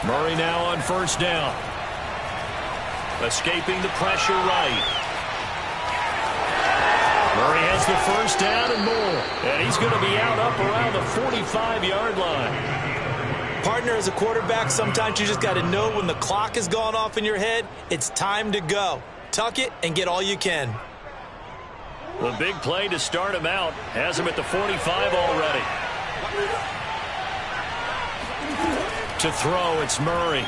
Murray now on first down. Escaping the pressure right. Murray has the first down and more. And he's going to be out up around the 45-yard line. Partner, as a quarterback, sometimes you just got to know when the clock has gone off in your head, it's time to go. Tuck it and get all you can. The big play to start him out has him at the 45 already. To throw, it's Murray.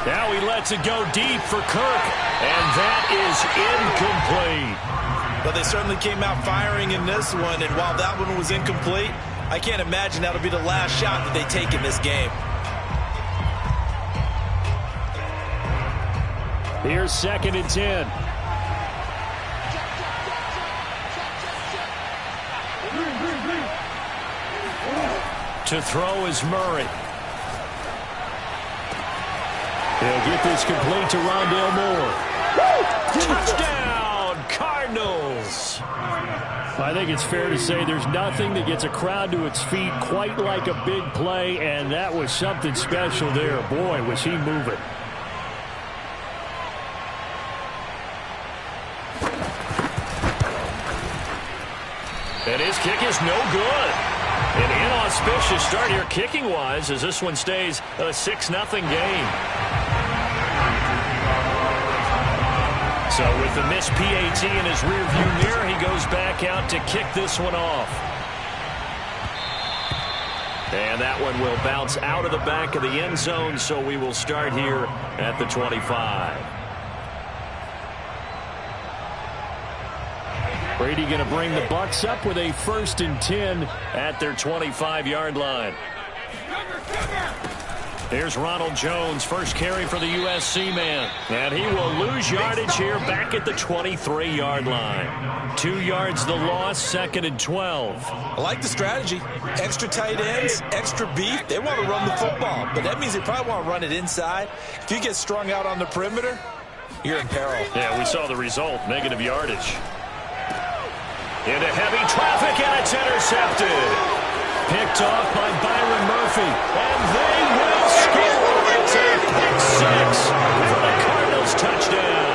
Now he lets it go deep for Kirk, and that is incomplete. But they certainly came out firing in this one, and while that one was incomplete, I can't imagine that'll be the last shot that they take in this game. Here's 2nd and 10. To throw is Murray. He'll get this complete to Rondale Moore. Touchdown, Cardinals! I think it's fair to say there's nothing that gets a crowd to its feet quite like a big play, and that was something special there. Boy, was he moving. And his kick is no good. An inauspicious start here kicking-wise as this one stays a 6-0 game. So with the missed PAT in his rearview mirror, he goes back out to kick this one off. And that one will bounce out of the back of the end zone, so we will start here at the 25. Brady going to bring the Bucks up with a 1st and 10 at their 25-yard line. Here's Ronald Jones, first carry for the USC man. And he will lose yardage here back at the 23-yard line. 2 yards the loss, 2nd and 12. I like the strategy. Extra tight ends, extra beef. They want to run the football, but that means they probably want to run it inside. If you get strung out on the perimeter, you're in peril. Yeah, we saw the result, negative yardage. Into heavy traffic, and it's intercepted. Picked off by Byron Murphy, and they will score. It's a pick six for the Cardinals touchdown.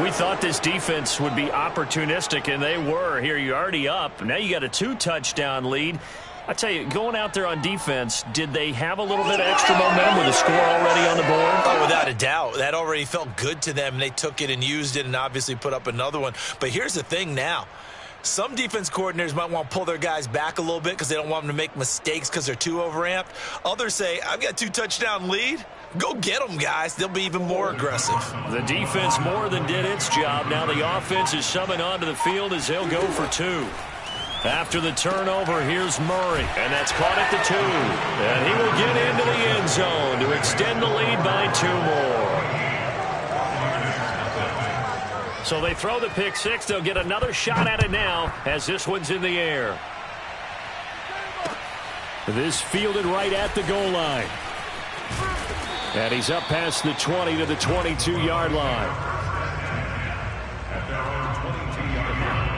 We thought this defense would be opportunistic, and they were. Here, you're already up. Now you got a 2-touchdown lead. I tell you, going out there on defense, did they have a little bit of extra momentum with a score already on the board? Oh, without a doubt. That already felt good to them. They took it and used it and obviously put up another one. But here's the thing now. Some defense coordinators might want to pull their guys back a little bit because they don't want them to make mistakes because they're too overamped. Others say, I've got a 2-touchdown lead. Go get them, guys. They'll be even more aggressive. The defense more than did its job. Now the offense is summoned onto the field as they'll go for 2. After the turnover, here's Murray, and that's caught at the 2. And he will get into the end zone to extend the lead by 2 more. So they throw the pick six. They'll get another shot at it now as this one's in the air. This fielded right at the goal line. And he's up past the 20 to the 22-yard line.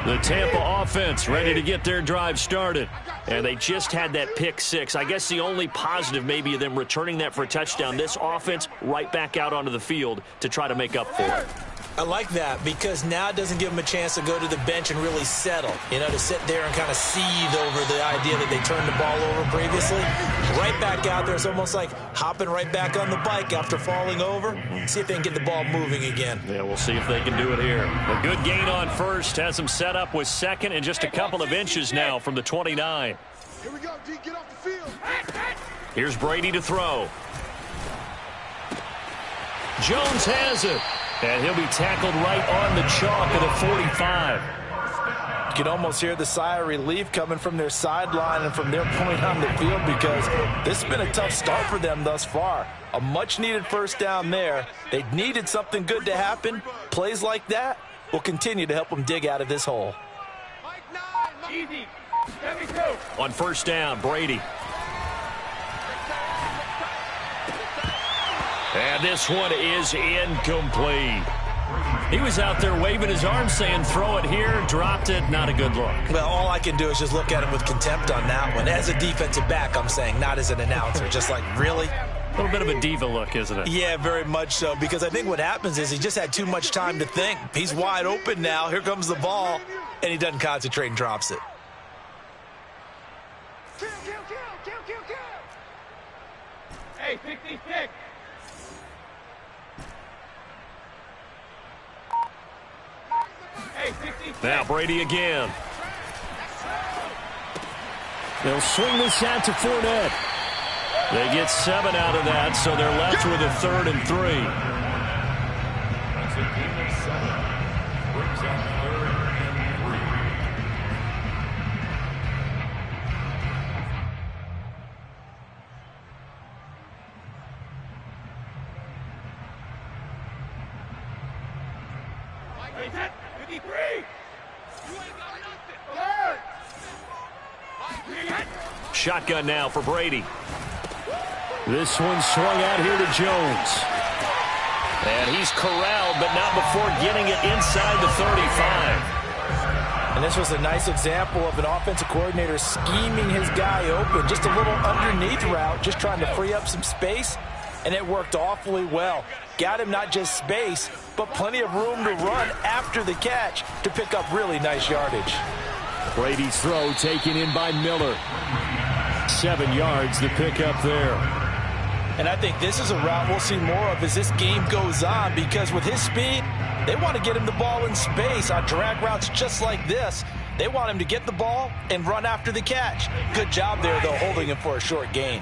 The Tampa offense ready to get their drive started. And they just had that pick six. I guess the only positive maybe of them returning that for a touchdown. This offense right back out onto the field to try to make up for it. I like that because now it doesn't give them a chance to go to the bench and really settle. You know, to sit there and kind of seethe over the idea that they turned the ball over previously. Right back out there. It's almost like hopping right back on the bike after falling over. See if they can get the ball moving again. Yeah, we'll see if they can do it here. A good gain on first. Has them set up with 2nd and just a couple of inches now from the 29. Here we go, D. Get off the field. Here's Brady to throw. Jones has it. And he'll be tackled right on the chalk of the 45. You can almost hear the sigh of relief coming from their sideline and from their point on the field because this has been a tough start for them thus far. A much-needed first down there. They needed something good to happen. Plays like that will continue to help them dig out of this hole. Easy. On first down, Brady. And this one is incomplete. He was out there waving his arms saying, throw it here, dropped it, not a good look. Well, all I can do is just look at him with contempt on that one. As a defensive back, I'm saying, not as an announcer. Just like, really? A little bit of a diva look, isn't it? Yeah, very much so, because I think what happens is he just had too much time to think. He's wide open now. Here comes the ball, and he doesn't concentrate and drops it. Kill. Hey, pick these picks. Now Brady again. They'll swing this out to Fournette. They get 7 out of that, so they're left with a 3rd and 3. That's a gain of 7. Brings up 3rd and 53. Shotgun now for Brady. This one swung out here to Jones. And he's corralled, but not before getting it inside the 35. And this was a nice example of an offensive coordinator scheming his guy open. Just a little underneath route, just trying to free up some space. And it worked awfully well. Got him not just space, but plenty of room to run after the catch to pick up really nice yardage. Brady's throw taken in by Miller. 7 yards the pick up there. And I think this is a route we'll see more of as this game goes on, because with his speed, they want to get him the ball in space on drag routes just like this. They want him to get the ball and run after the catch. Good job there, though, holding him for a short gain.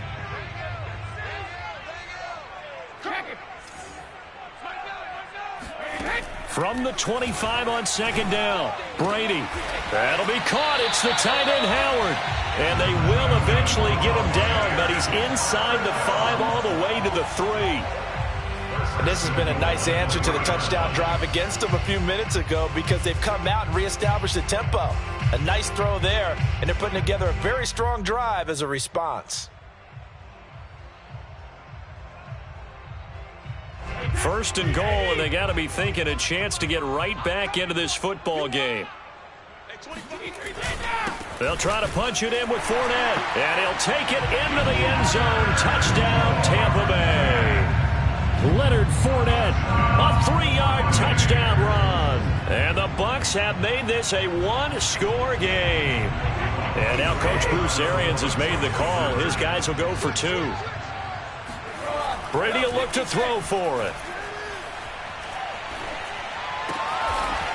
From the 25 on 2nd down, Brady. That'll be caught. It's the tight end, Howard. And they will eventually get him down, but he's inside the 5 all the way to the 3. And this has been a nice answer to the touchdown drive against them a few minutes ago, because they've come out and reestablished the tempo. A nice throw there, and they're putting together a very strong drive as a response. 1st and goal, and they got to be thinking a chance to get right back into this football game. They'll try to punch it in with Fournette, and he'll take it into the end zone. Touchdown, Tampa Bay. Leonard Fournette, a 3-yard touchdown run. And the Bucs have made this a 1-score game. And now Coach Bruce Arians has made the call. His guys will go for 2. Brady will look to throw for it.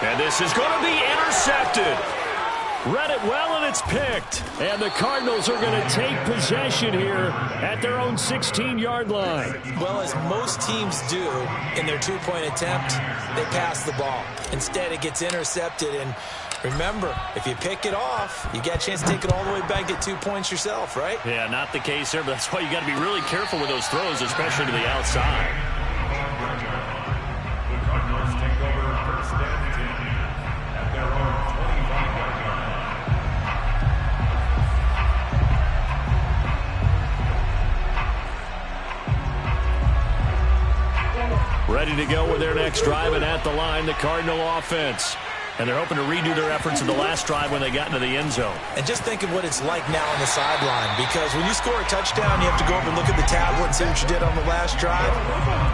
And this is going to be intercepted. Read it well, and it's picked. And the Cardinals are going to take possession here at their own 16-yard line. Well, as most teams do in their 2-point attempt, they pass the ball. Instead, it gets intercepted. And remember, if you pick it off, you get a chance to take it all the way back, get 2 points yourself, right? Yeah, not the case here, but that's why you got to be really careful with those throws, especially to the outside. The Cardinals take over 1st and 10 at their own 25-yard line. Ready to go with their next drive, and at the line, the Cardinal offense. And they're hoping to redo their efforts in the last drive when they got into the end zone. And just think of what it's like now on the sideline, because when you score a touchdown, you have to go over and look at the tablet and see what you did on the last drive.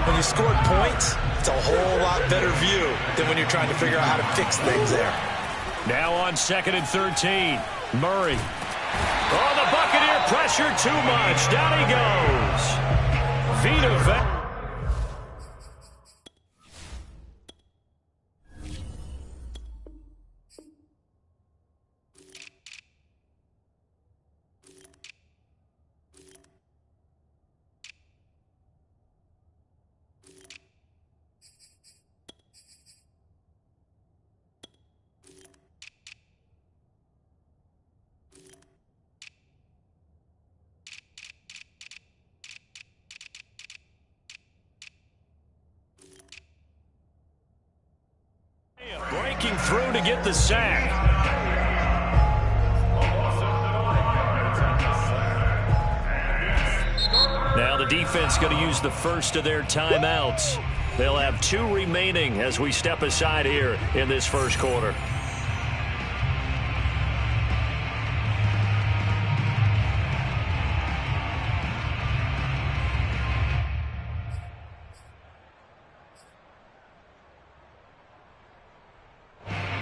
When you scored points, it's a whole lot better view than when you're trying to figure out how to fix things there. Now on 2nd and 13, Murray. Oh, the Buccaneer pressure too much. Down he goes. Vita. Breaking through to get the sack. Now the defense going to use the first of their timeouts. They'll have 2 remaining as we step aside here in this first quarter.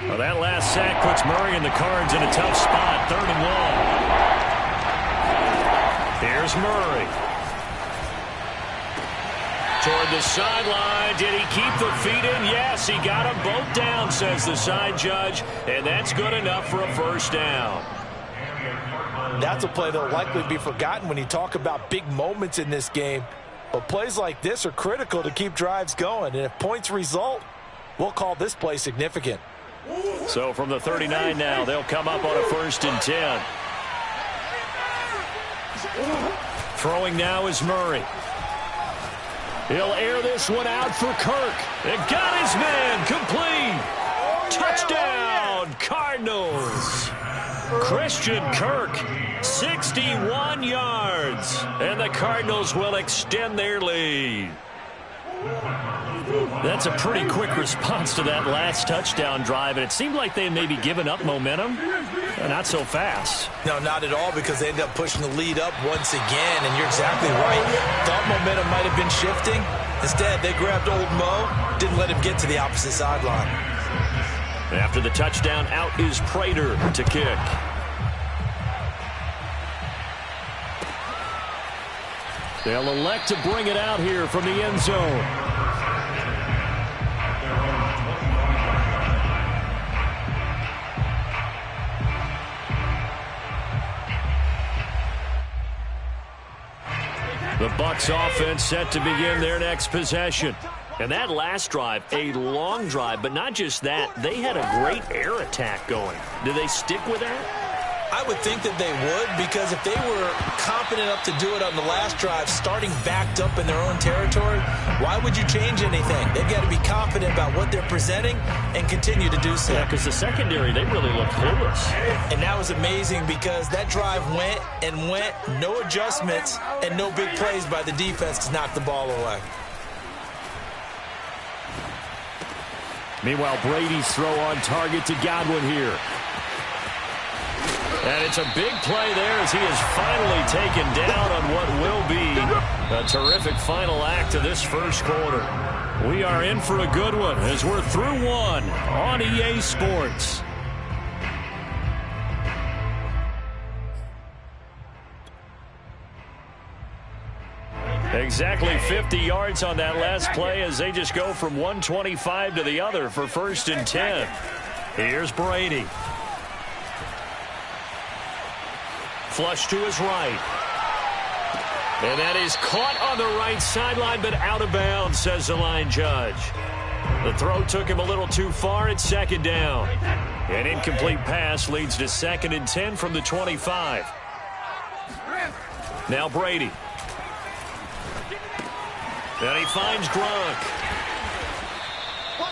Well, that last sack puts Murray and the Cards in a tough spot, 3rd and long. Here's Murray. Toward the sideline. Did he keep the feet in? Yes, he got them both down, says the side judge, and that's good enough for a first down. That's a play that will likely be forgotten when you talk about big moments in this game. But plays like this are critical to keep drives going, and if points result, we'll call this play significant. So from the 39 now, they'll come up on a 1st and 10. Throwing now is Murray. He'll air this one out for Kirk. It got his man complete. Touchdown, Cardinals. Christian Kirk, 61 yards. And the Cardinals will extend their lead. That's a pretty quick response to that last touchdown drive, and it seemed like they may be giving up momentum. Not so fast. No, not at all, because they ended up pushing the lead up once again, and you're exactly right. Thought momentum might have been shifting. Instead, they grabbed old Mo, didn't let him get to the opposite sideline. After the touchdown, out is Prater to kick. They'll elect to bring it out here from the end zone. The Bucs offense set to begin their next possession. And that last drive, a long drive, but not just that. They had a great air attack going. Do they stick with that? I would think that they would, because if they were confident enough to do it on the last drive, starting backed up in their own territory, why would you change anything? They've got to be confident about what they're presenting and continue to do so. Yeah, because the secondary, they really looked clueless. And that was amazing, because that drive went and went, no adjustments, and no big plays by the defense to knock the ball away. Meanwhile, Brady's throw on target to Godwin here. And it's a big play there as he is finally taken down on what will be a terrific final act of this first quarter. We are in for a good one as we're through one on EA Sports. Exactly 50 yards on that last play as they just go from 125 to the other for 1st and 10. Here's Brady. Flush to his right. And that is caught on the right sideline, but out of bounds, says the line judge. The throw took him a little too far at 2nd down. An incomplete pass leads to 2nd and 10 from the 25. Now Brady. And he finds Gronk.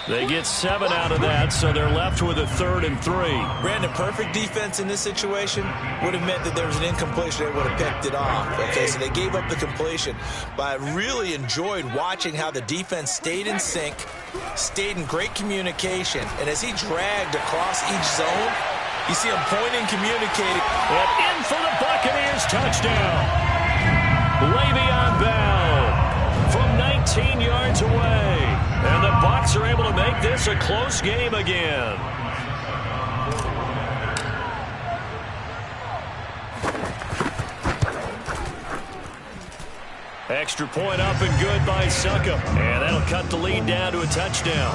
They get 7 out of that, so they're left with a 3rd and 3. Brandon, perfect defense in this situation would have meant that there was an incompletion. They would have picked it off. Okay, so they gave up the completion. But I really enjoyed watching how the defense stayed in sync, stayed in great communication. And as he dragged across each zone, you see him pointing, communicating. And in for the Buccaneers touchdown. Le'Veon Bell from 19 yards away. And the Bucs are able to make this a close game again. Extra point up and good by Succop. And that'll cut the lead down to a touchdown.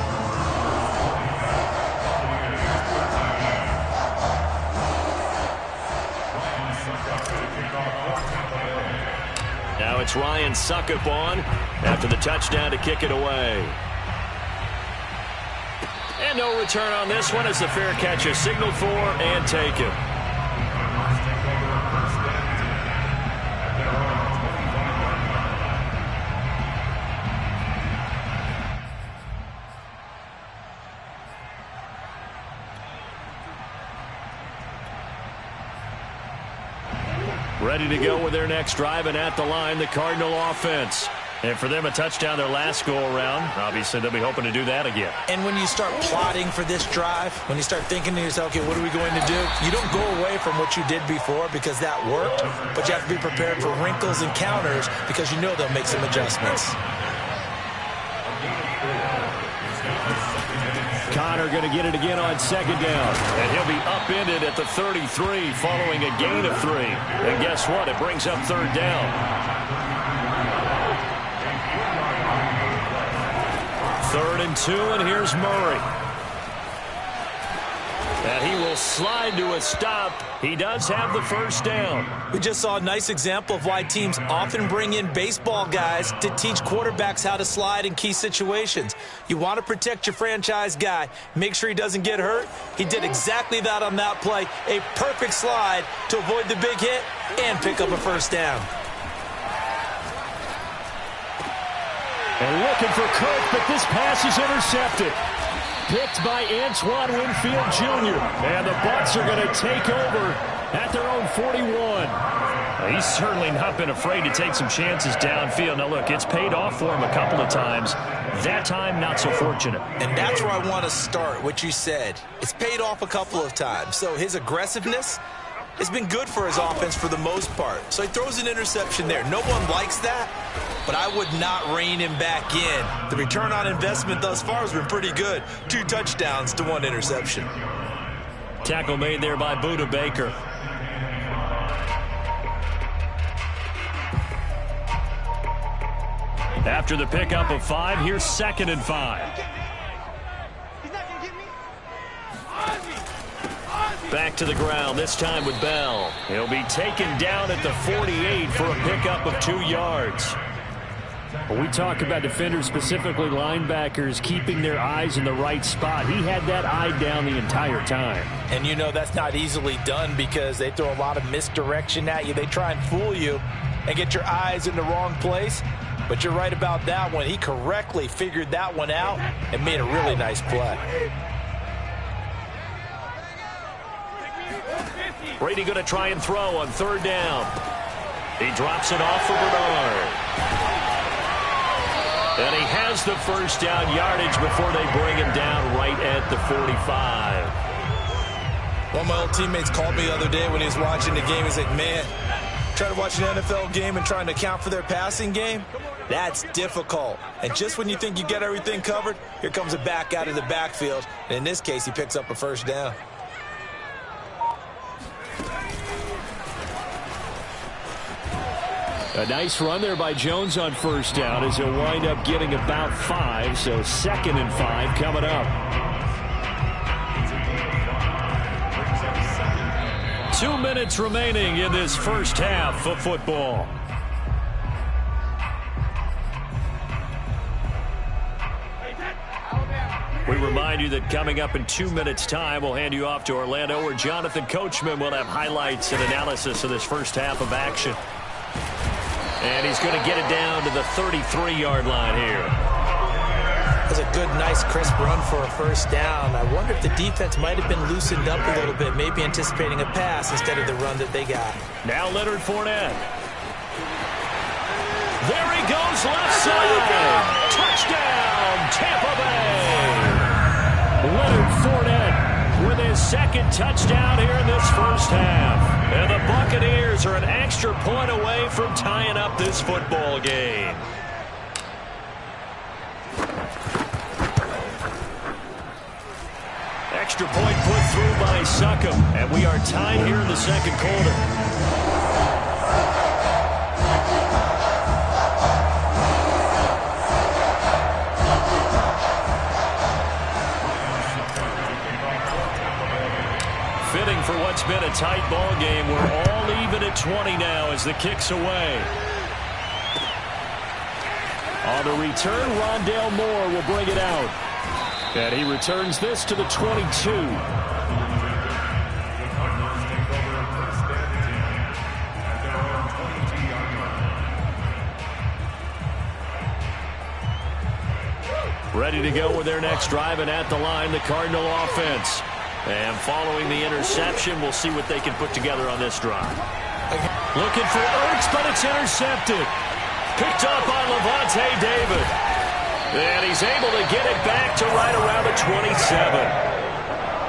Now it's Ryan Succop on after the touchdown to kick it away. And no return on this one as the fair catch is signaled for and taken. Ready to go with their next drive, and at the line, the Cardinal offense. And for them, a touchdown their last go-around. Obviously, they'll be hoping to do that again. And when you start plotting for this drive, when you start thinking to yourself, okay, what are we going to do? You don't go away from what you did before because that worked, but you have to be prepared for wrinkles and counters because you know they'll make some adjustments. Connor going to get it again on second down. And he'll be upended at the 33 following a gain of 3. And guess what? It brings up third down. 3rd and 2, and here's Murray. And he will slide to a stop. He does have the first down. We just saw a nice example of why teams often bring in baseball guys to teach quarterbacks how to slide in key situations. You want to protect your franchise guy. Make sure he doesn't get hurt. He did exactly that on that play. A perfect slide to avoid the big hit and pick up a first down. And looking for Cook, but this pass is intercepted. Picked by Antoine Winfield Jr. And the Bucs are going to take over at their own 41. He's certainly not been afraid to take some chances downfield. Now, look, it's paid off for him a couple of times. That time, not so fortunate. And that's where I want to start, what you said. It's paid off a couple of times. So his aggressiveness has been good for his offense for the most part. So he throws an interception there. No one likes that, but I would not rein him back in. The return on investment thus far has been pretty good. 2 touchdowns to 1 interception. Tackle made there by Budda Baker. After the pickup of 5, here's 2nd and 5. Back to the ground, this time with Bell. He'll be taken down at the 48 for a pickup of 2 yards. When we talk about defenders, specifically linebackers, keeping their eyes in the right spot, he had that eye down the entire time. And you know that's not easily done because they throw a lot of misdirection at you. They try and fool you and get your eyes in the wrong place. But you're right about that one. He correctly figured that one out and made a really nice play. Brady going to try and throw on 3rd down. He drops it off for Bernard. And he has the first down yardage before they bring him down right at the 45. One of my old teammates called me the other day when he was watching the game. He's like, man, trying to watch an NFL game and trying to account for their passing game, that's difficult. And just when you think you get everything covered, here comes a back out of the backfield. And in this case, he picks up a first down. A nice run there by Jones on first down as he'll wind up getting about 5. So 2nd and 5 coming up. 2 minutes remaining in this first half of football. We remind you that coming up in 2 minutes' time, we'll hand you off to Orlando, where Jonathan Coachman will have highlights and analysis of this first half of action. And he's going to get it down to the 33-yard line here. That's a good, nice, crisp run for a first down. I wonder if the defense might have been loosened up a little bit, maybe anticipating a pass instead of the run that they got. Now Leonard Fournette. There he goes, left side. Touchdown, Tampa Bay. Leonard Fournette with his 2nd touchdown here in this first half. And the Buccaneers are an extra point away from tying up this football game. Extra point put through by Succop. And we are tied here in the 2nd quarter. Fitting for what's been a tight ball game. We're all even at 20 now as the kick's away. On the return, Rondale Moore will bring it out. And he returns this to the 22. Ready to go with their next drive, and at the line, the Cardinal offense. And following the interception, we'll see what they can put together on this drive. Looking for Ertz, but it's intercepted. Picked up on Levante David. And he's able to get it back to right around the 27.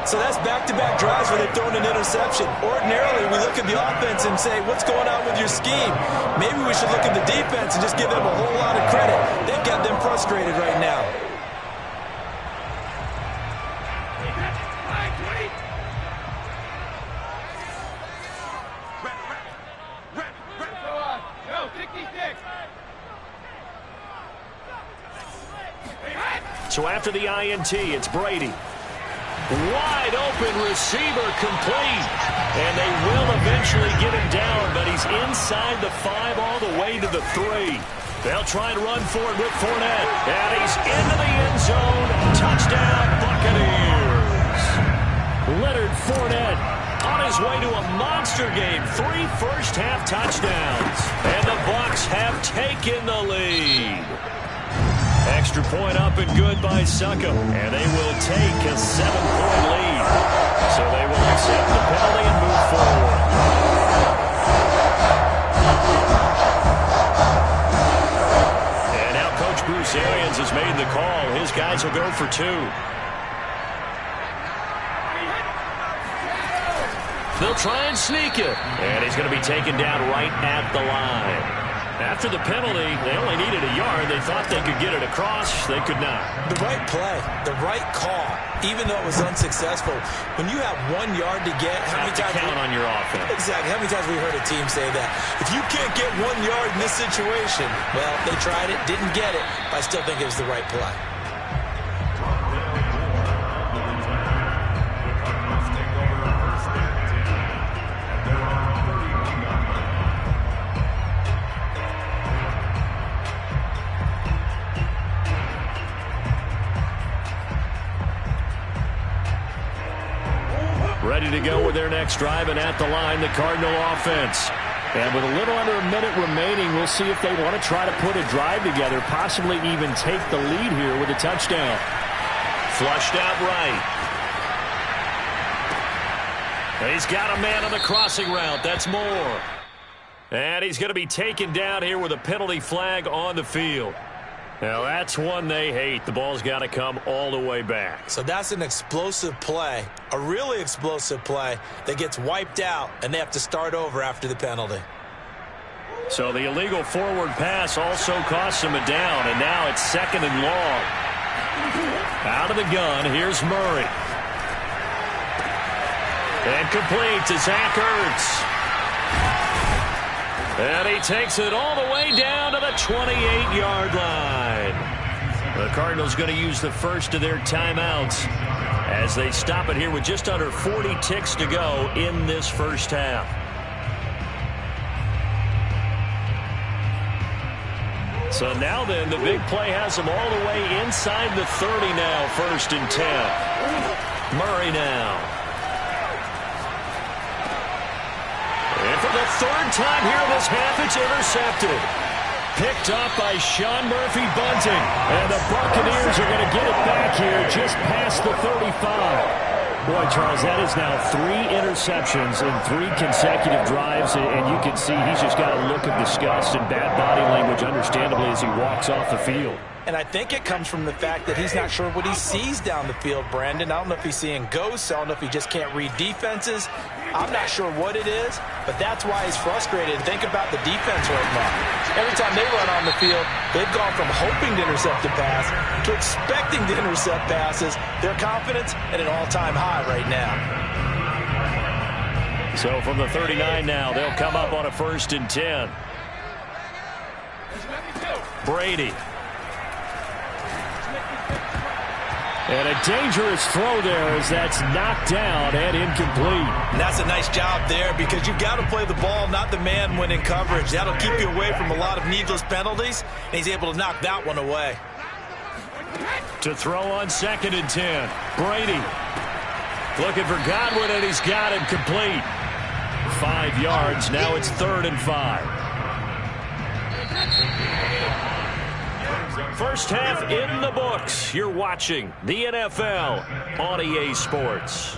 So that's back-to-back drives where they've thrown an interception. Ordinarily, we look at the offense and say, what's going on with your scheme? Maybe we should look at the defense and just give them a whole lot of credit. They've got them frustrated right now. So after the INT, it's Brady. Wide open receiver complete. And they will eventually get him down, but he's inside the 5 all the way to the 3. They'll try and run for it with Fournette. And he's into the end zone. Touchdown, Buccaneers. Leonard Fournette on his way to a monster game. 3 first-half touchdowns. And the Bucs have taken the lead. Extra point up and good by Succo. And they will take a 7-point lead. So they will accept the penalty and move forward. And now Coach Bruce Arians has made the call. His guys will go for 2. They'll try and sneak it. And he's going to be taken down right at the line. After the penalty, they only needed a yard. They thought they could get it across. They could not. The right play, the right call, even though it was unsuccessful. When you have 1 yard to get, how many times count on your offense? Exactly. How many times have we heard a team say that? If you can't get 1 yard in this situation, well, they tried it, didn't get it, but I still think it was the right play. Ready to go with their next drive, and at the line, the Cardinal offense. And with a little under a minute remaining, we'll see if they want to try to put a drive together, possibly even take the lead here with a touchdown. Flushed out right. He's got a man on the crossing route. That's Moore. And he's going to be taken down here with a penalty flag on the field. Now, that's one they hate. The ball's got to come all the way back. So that's an explosive play, a really explosive play that gets wiped out, and they have to start over after the penalty. So the illegal forward pass also costs him a down, and now it's 2nd and long. Out of the gun, here's Murray. And complete to Zach Ertz. And he takes it all the way down to the 28-yard line. The Cardinals going to use the first of their timeouts as they stop it here with just under 40 ticks to go in this first half. So now then, the big play has them all the way inside the 30 now, 1st and 10. Murray now. And for the 3rd time here this half, it's intercepted. Picked up by Sean Murphy-Bunting. And the Buccaneers are going to get it back here just past the 35. Boy, Charles, that is now 3 interceptions in 3 consecutive drives. And you can see he's just got a look of disgust and bad body language, understandably, as he walks off the field. And I think it comes from the fact that he's not sure what he sees down the field, Brandon. I don't know if he's seeing ghosts. I don't know if he just can't read defenses. I'm not sure what it is, but that's why he's frustrated. Think about the defense right now. Every time they run on the field, they've gone from hoping to intercept a pass to expecting to intercept passes. Their confidence at an all-time high right now. So from the 39 now, they'll come up on a 1st and 10. Brady. And a dangerous throw there as that's knocked down and incomplete. And that's a nice job there because you've got to play the ball, not the man when in coverage. That'll keep you away from a lot of needless penalties, and he's able to knock that one away. To throw on 2nd and 10. Brady looking for Godwin, and he's got him complete. 5 yards. Now it's 3rd and 5. First half in the books. You're watching the NFL on EA Sports.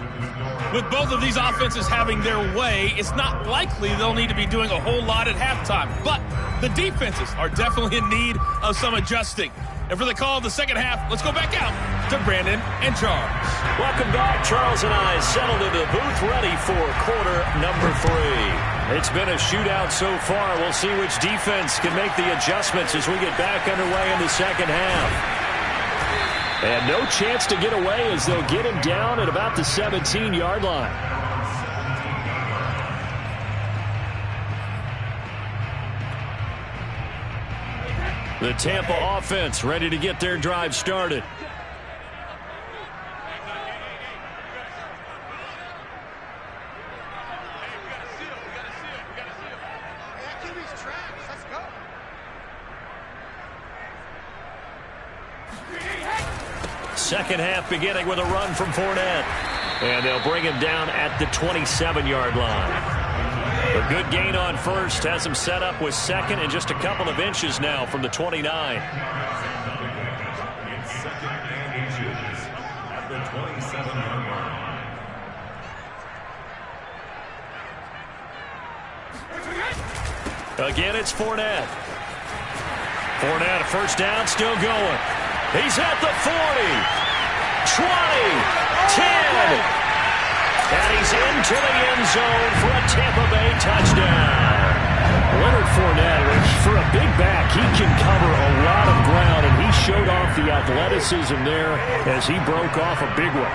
With both of these offenses having their way, it's not likely they'll need to be doing a whole lot at halftime. But the defenses are definitely in need of some adjusting. And for the call of the second half, let's go back out to Brandon and Charles. Welcome back. Charles and I settled into the booth, ready for quarter number 3. It's been a shootout so far. We'll see which defense can make the adjustments as we get back underway in the second half. And no chance to get away as they'll get him down at about the 17-yard line. The Tampa offense ready to get their drive started. Second half beginning with a run from Fournette. And they'll bring him down at the 27-yard line. A good gain on first has him set up with second and just a couple of inches now from the 29. At the 27-yard line. Again, it's Fournette. Fournette, a first down, still going. He's at the 40, 20, 10. And he's into the end zone for a Tampa Bay touchdown. Leonard Fournette, for a big back, he can cover a lot of ground, and he showed off the athleticism there as he broke off a big one.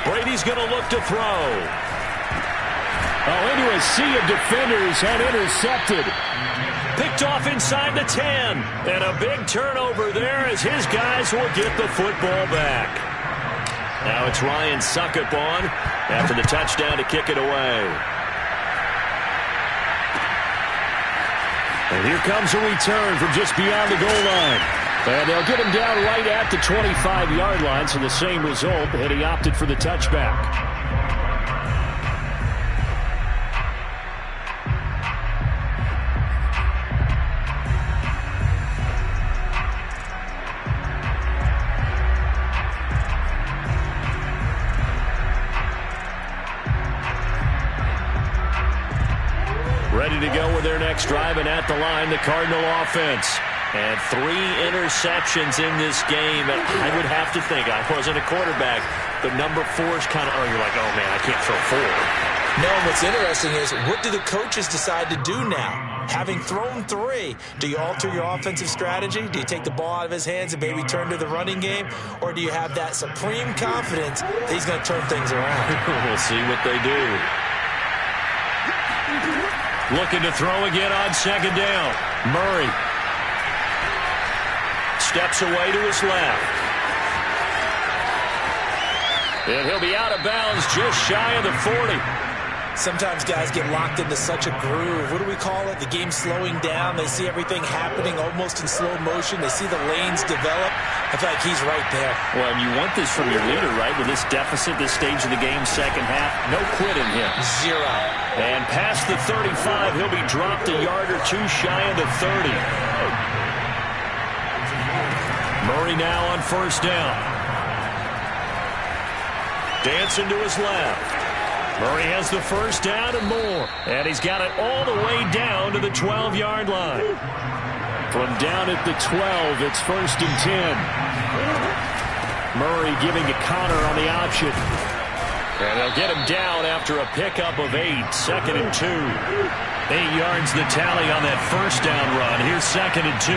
Brady's going to look to throw. Into a sea of defenders and intercepted. Picked off inside the 10. And a big turnover there as his guys will get the football back. Now it's Ryan Succop on after the touchdown to kick it away. And here comes a return from just beyond the goal line. And they'll get him down right at the 25-yard line, so the same result, and he opted for the touchback. Ready to go with their next drive, and at the line, the Cardinal offense. And 3 interceptions in this game. And I would have to think, I wasn't a quarterback, but number 4 is kind of, you're like, oh, man, I can't throw 4. No, what's interesting is, what do the coaches decide to do now? Having thrown 3, do you alter your offensive strategy? Do you take the ball out of his hands and maybe turn to the running game? Or do you have that supreme confidence that he's going to turn things around? We'll see what they do. Looking to throw again on second down. Murray steps away to his left. And he'll be out of bounds just shy of the 40. Sometimes guys get locked into such a groove. What do we call it? The game slowing down. They see everything happening almost in slow motion. They see the lanes develop. I feel like he's right there. Well, and you want this from your leader, right? With this deficit, this stage of the game, second half, no quit in him. 0. And past the 35, he'll be dropped a yard or 2 shy of the 30. Murray now on first down. Dancing to his left. Murray has the first down and more. And he's got it all the way down to the 12-yard line. From down at the 12, it's first and 10. Murray giving to Connor on the option. And they'll get him down after a pickup of 8. Second and 2. 8 yards the tally on that first down run. Here's second and 2.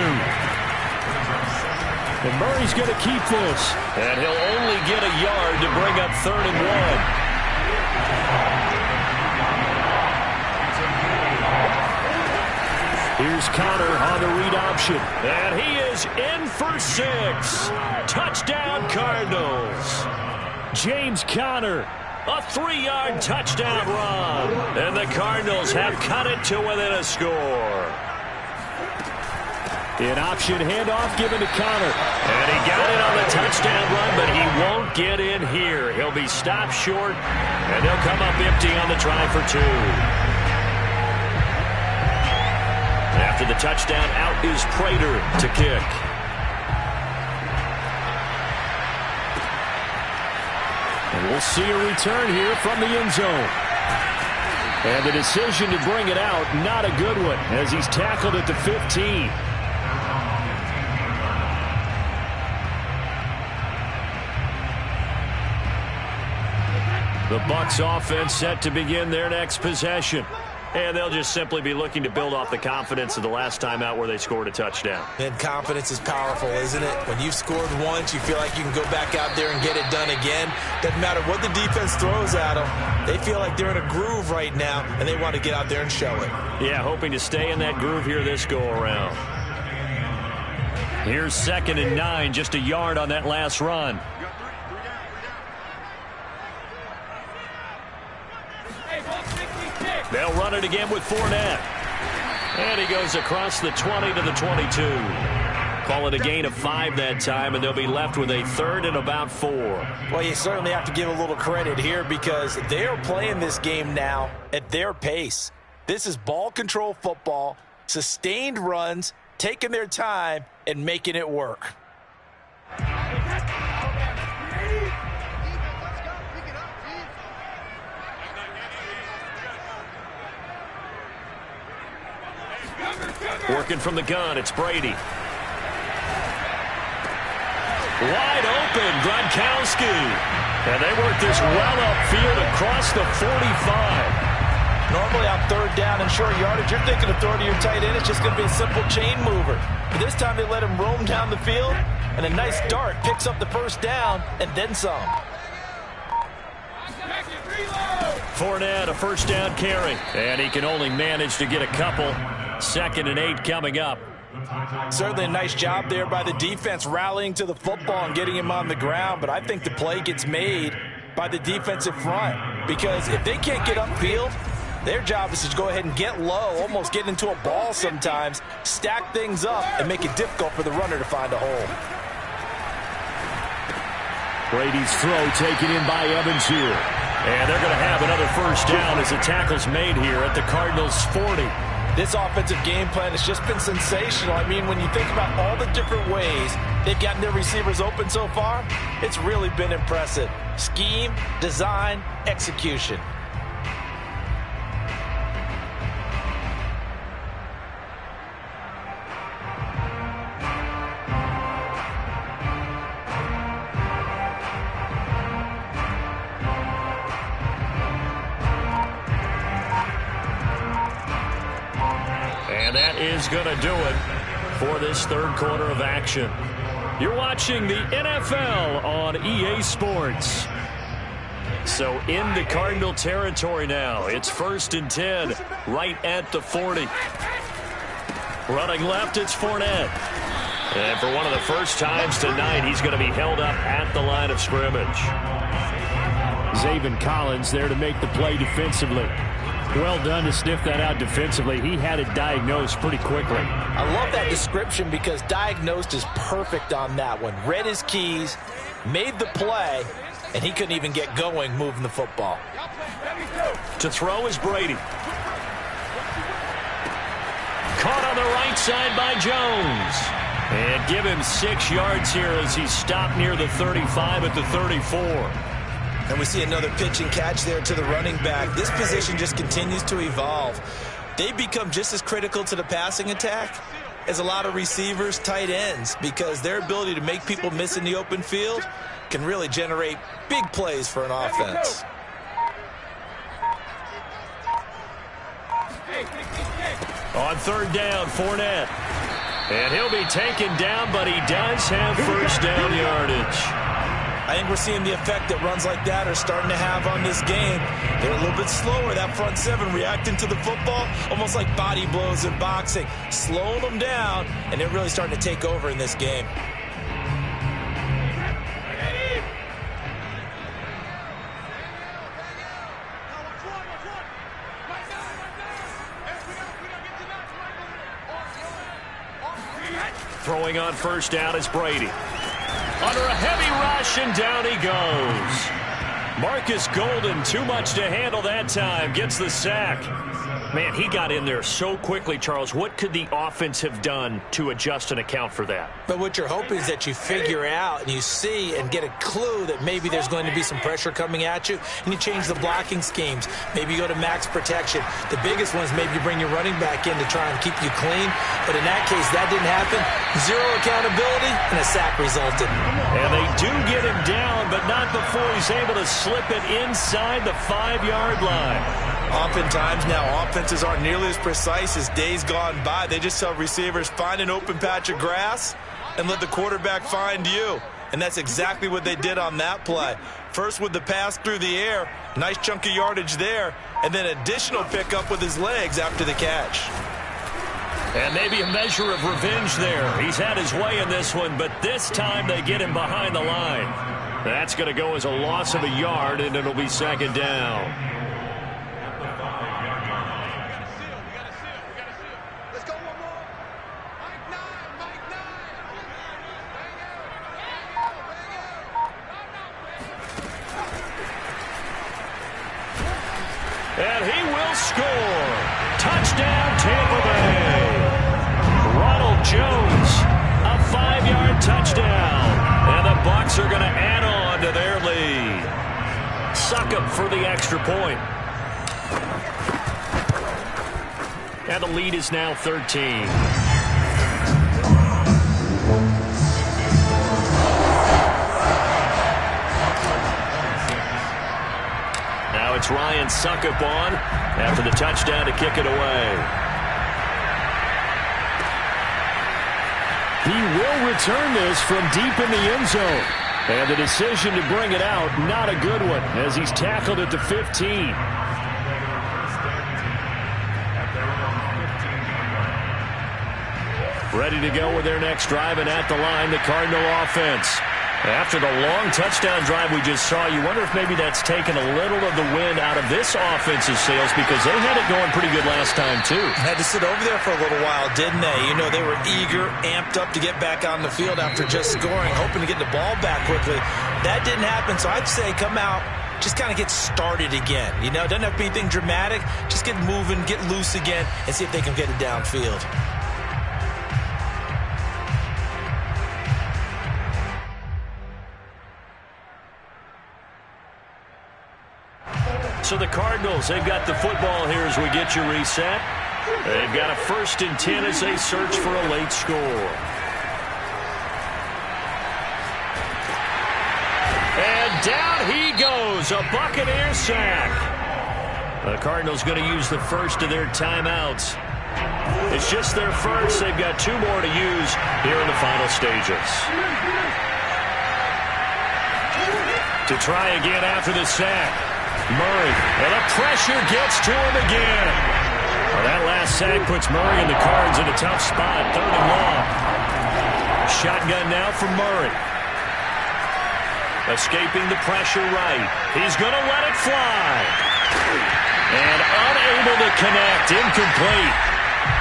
And Murray's going to keep this. And he'll only get a yard to bring up third and 1. Here's Connor on the read option. And he is in for 6. Touchdown, Cardinals. James Conner, a 3-yard touchdown run. And the Cardinals have cut it to within a score. An option handoff given to Connor. And he got it on the touchdown run, but he won't get in here. He'll be stopped short, and they'll come up empty on the try for 2. After And the touchdown out is Prater to kick. And we'll see a return here from the end zone. And the decision to bring it out, not a good one, as he's tackled at the 15. The Bucs offense set to begin their next possession. And they'll just simply be looking to build off the confidence of the last time out where they scored a touchdown. And confidence is powerful, isn't it? When you've scored once, you feel like you can go back out there and get it done again. Doesn't matter what the defense throws at them. They feel like they're in a groove right now, and they want to get out there and show it. Yeah, hoping to stay in that groove here this go-around. Here's 2nd and 9, just a yard on that last run. They'll run it again with Fournette. And he goes across the 20 to the 22. Call it a gain of 5 that time, and they'll be left with a 3rd and about 4. Well, you certainly have to give a little credit here because they are playing this game now at their pace. This is ball control football, sustained runs, taking their time, and making it work. Working from the gun, it's Brady. Wide open, Gronkowski. And they work this well upfield across the 45. Normally on 3rd down and short yardage, you're thinking of throwing to your tight end. It's just going to be a simple chain mover. But this time they let him roam down the field, and a nice dart picks up the 1st down and then some. Fournette, a 1st down carry. And he can only manage to get a couple. 2nd and 8 coming up. Certainly a nice job there by the defense rallying to the football and getting him on the ground, but I think the play gets made by the defensive front because if they can't get upfield, their job is to go ahead and get low, almost get into a ball sometimes, stack things up, and make it difficult for the runner to find a hole. Brady's throw taken in by Evans here. And they're going to have another 1st down as the tackle's made here at the Cardinals' 40. This offensive game plan has just been sensational. I mean, when you think about all the different ways they've gotten their receivers open so far, it's really been impressive. Scheme, design, execution. And that is going to do it for this 3rd quarter of action. You're watching the NFL on EA Sports. So in the Cardinal territory now. It's 1st and 10 right at the 40. Running left, it's Fournette. And for one of the first times tonight, he's going to be held up at the line of scrimmage. Zaven Collins there to make the play defensively. Well done to sniff that out defensively. He had it diagnosed pretty quickly. I love that description because diagnosed is perfect on that one. Read his keys, made the play, and he couldn't even get going moving the football. To throw is Brady. Caught on the right side by Jones. And give him 6 yards here as he's stopped near the 35 at the 34. And we see another pitch and catch there to the running back. This position just continues to evolve. They become just as critical to the passing attack as a lot of receivers, tight ends, because their ability to make people miss in the open field can really generate big plays for an offense. On 3rd down, Fournette. And he'll be taken down, but he does have 1st down yardage. I think we're seeing the effect that runs like that are starting to have on this game. They're a little bit slower, that front 7 reacting to the football, almost like body blows in boxing, slowing them down, and they're really starting to take over in this game. Throwing on 1st down is Brady. Under a heavy rush, and down he goes. Marcus Golden, too much to handle that time, gets the sack. Man, he got in there so quickly, Charles. What could the offense have done to adjust and account for that? But what you're hoping is that you figure out and you see and get a clue that maybe there's going to be some pressure coming at you, and you change the blocking schemes. Maybe you go to max protection. The biggest one is maybe you bring your running back in to try and keep you clean. But in that case, that didn't happen. Zero accountability, and a sack resulted. And they do get him down, but not before he's able to slip it inside the 5-yard line. Oftentimes now, offenses aren't nearly as precise as days gone by. They just tell receivers, find an open patch of grass and let the quarterback find you. And that's exactly what they did on that play. First with the pass through the air, nice chunk of yardage there, and then additional pickup with his legs after the catch. And maybe a measure of revenge there. He's had his way in this one, but this time they get him behind the line. That's going to go as a loss of a yard, and it'll be second down. And he will score. Touchdown, Tampa Bay. Ronald Jones, a 5-yard touchdown. And the Bucs are going to add on to their lead. Succop for the extra point. And the lead is now 13. It's Ryan Succop on after the touchdown to kick it away. He will return this from deep in the end zone. And the decision to bring it out, not a good one, as he's tackled at the 15. Ready to go with their next drive, and at the line, the Cardinal offense. After the long touchdown drive we just saw, you wonder if maybe that's taken a little of the wind out of this offensive sails, because they had it going pretty good last time, too. Had to sit over there for a little while, didn't they? You know, they were eager, amped up to get back on the field after just scoring, hoping to get the ball back quickly. That didn't happen, so I'd say come out, just kind of get started again. You know, it doesn't have to be anything dramatic. Just get moving, get loose again, and see if they can get it downfield. So the Cardinals, they've got the football here as we get you reset. They've got a 1st and 10 as they search for a late score. And down he goes, a Buccaneer sack. The Cardinals going to use the first of their timeouts. It's just their first. They've got 2 more to use here in the final stages. To try again after the sack. Murray, and the pressure gets to him again. Well, that last sack puts Murray and the Cards in a tough spot, 3rd and long. Shotgun now for Murray. Escaping the pressure right. He's going to let it fly. And unable to connect, incomplete.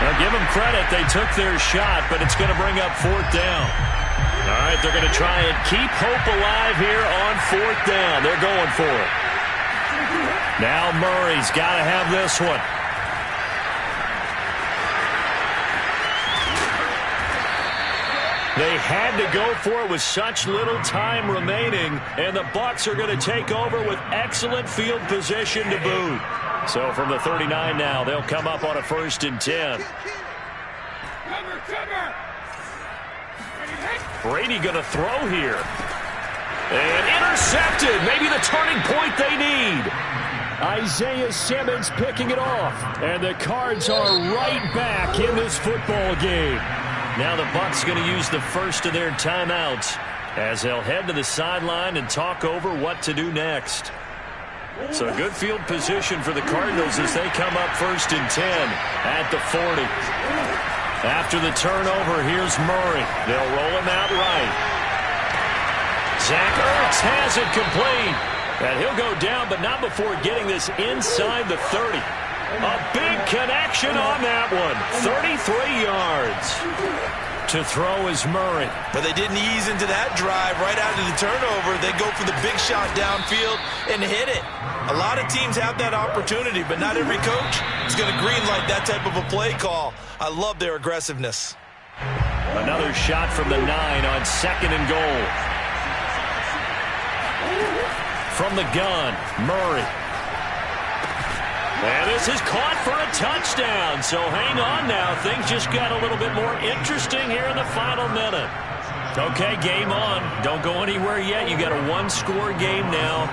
Now, give them credit, they took their shot, but it's going to bring up 4th down. All right, they're going to try and keep hope alive here on 4th down. They're going for it. Now Murray's got to have this one. They had to go for it with such little time remaining, and the Bucs are going to take over with excellent field position to boot. So from the 39 now, they'll come up on a 1st and 10. Brady going to throw here. And intercepted. Maybe the turning point they need. Isaiah Simmons picking it off. And the Cards are right back in this football game. Now the Bucs going to use the first of their timeouts as they'll head to the sideline and talk over what to do next. So good field position for the Cardinals as they come up 1st and 10 at the 40. After the turnover, here's Murray. They'll roll him out right. Zach Ertz has it complete. And he'll go down, but not before getting this inside the 30. A big connection on that one. 33 yards. To throw is Murray. But they didn't ease into that drive right out of the turnover. They go for the big shot downfield and hit it. A lot of teams have that opportunity, but not every coach is going to greenlight that type of a play call. I love their aggressiveness. Another shot from the 9 on 2nd and goal. From the gun, Murray. And this is caught for a touchdown. So hang on now. Things just got a little bit more interesting here in the final minute. Okay, game on. Don't go anywhere yet. You got a one-score game now.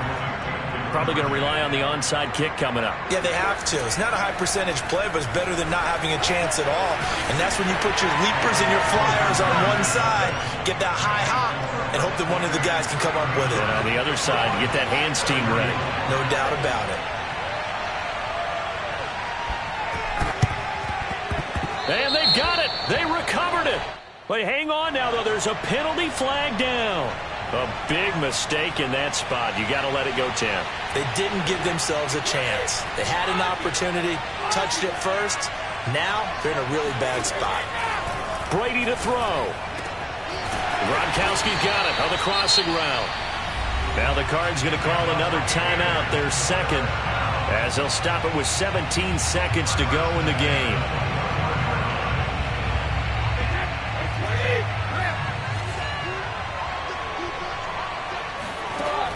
Probably going to rely on the onside kick coming up. Yeah, they have to. It's not a high-percentage play, but it's better than not having a chance at all. And that's when you put your leapers and your flyers on one side, get that high hop, and hope that one of the guys can come up with it. And on the other side, get that hands team ready. No doubt about it. And they've got it. They recovered it. But hang on now, though. There's a penalty flag down. A big mistake in that spot. You got to let it go, Tim. They didn't give themselves a chance. They had an opportunity, touched it first. Now they're in a really bad spot. Brady to throw. Gronkowski's got it on the crossing route. Now the Cards going to call another timeout, their second, as they'll stop it with 17 seconds to go in the game.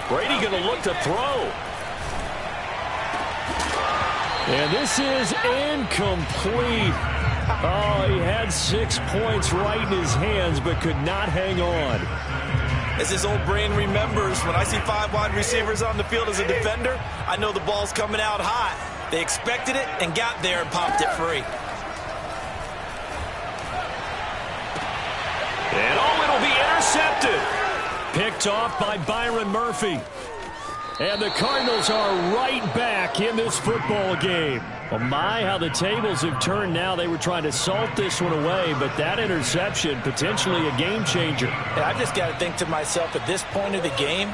Brady going to look to throw. And this is incomplete. Oh, he had 6 points right in his hands, but could not hang on. As his old brain remembers, when I see 5 wide receivers on the field as a defender, I know the ball's coming out hot. They expected it and got there and popped it free. And oh, it'll be intercepted. Picked off by Byron Murphy. And the Cardinals are right back in this football game. Oh my, how the tables have turned now. They were trying to salt this one away, but that interception, potentially a game changer. And I just got to think to myself, at this point of the game,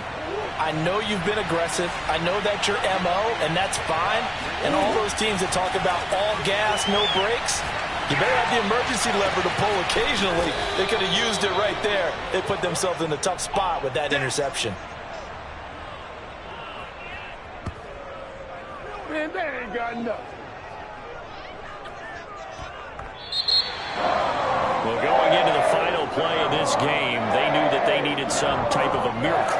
I know you've been aggressive. I know that's your MO, and that's fine. And all those teams that talk about all gas, no brakes, you better have the emergency lever to pull occasionally. They could have used it right there. They put themselves in a tough spot with that interception. Man, they ain't got enough. Well, going into the final play of this game, they knew that they needed some type of a miracle.